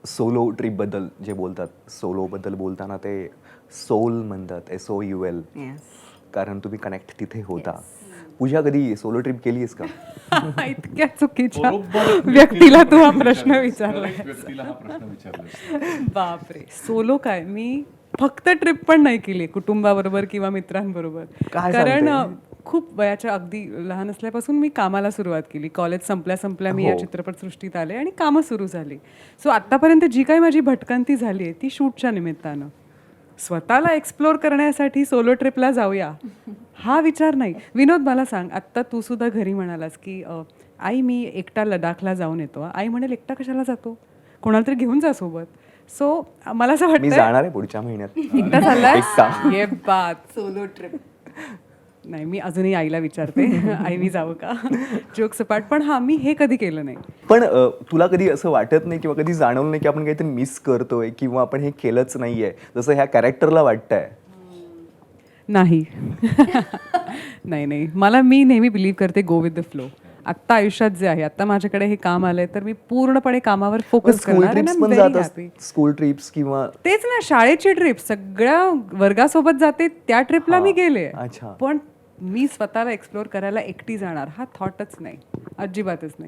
Solo ट्रिपबद्दल जे बोलतात, सोलोबद्दल बोलताना ते सोल म्हणतात, SOUL, कारण तुम्ही कनेक्ट तिथे होता. पूजा कधी सोलो ट्रिप केली आहेस का? इतक्या चुकीच्या बरोबर व्यक्तीला तू हा प्रश्न विचारलाय. व्यक्तीला हा प्रश्न विचारला. बापरे, सोलो काय, मी फक्त ट्रिप पण नाही केली कुटुंबाबरोबर किंवा मित्रांबरोबर. काय कारण सांगते? खूप वयाच्या अगदी लहान असल्यापासून मी कामाला सुरुवात केली. कॉलेज संपल्या मी या हो. चित्रपटसृष्टीत आले आणि कामं सुरू झाली. सो आत्तापर्यंत जी काही माझी भटकंती झाली आहे ती शूटच्या निमित्तानं. स्वतःला एक्सप्लोअर करण्यासाठी सोलो ट्रिपला जाऊया हा विचार नाही. विनोद, मला सांग, आत्ता तू सुद्धा घरी म्हणालास की आई मी एकटा लडाखला जाऊन येतो. आई म्हणेल एकटा कशाला जातो, कोणाला तरी घेऊन जा सोबत. सो मला असं मी वाटतं जाणार आहे पुढच्या महिन्यात. एकटा चाललाय एकटा. ये बात. Solo trip. नाही, मी अजूनही आईला विचारते आई मी जावं का, जोक सपाट. पण हा, मी हे कधी केलं नाही. पण तुला कधी असं वाटत नाही किंवा कधी जाणवलं नाही की आपण काहीतरी मिस करतोय किंवा आपण हे केलंच नाहीये जसं ह्या कॅरेक्टरला वाटतंय? नाही नाही, मी नेहमी बिलीव्ह करते गो विथ द फ्लो. आत्ता आयुष्यात जे आहे, आत्ता माझ्याकडे हे काम आलंय तर मी पूर्णपणे कामावर फोकस स्कूल करणार. ट्रिप्स पण जात स्कूल ट्रिप्स किंवा तेच ना, शाळेची ट्रिप सगळ्या वर्गासोबत जाते त्या ट्रिपला मी गेले. अच्छा. पण मी स्वतःला एक्सप्लोर करायला एकटी जाणार हा थॉटच नाही, अजिबातच नाही.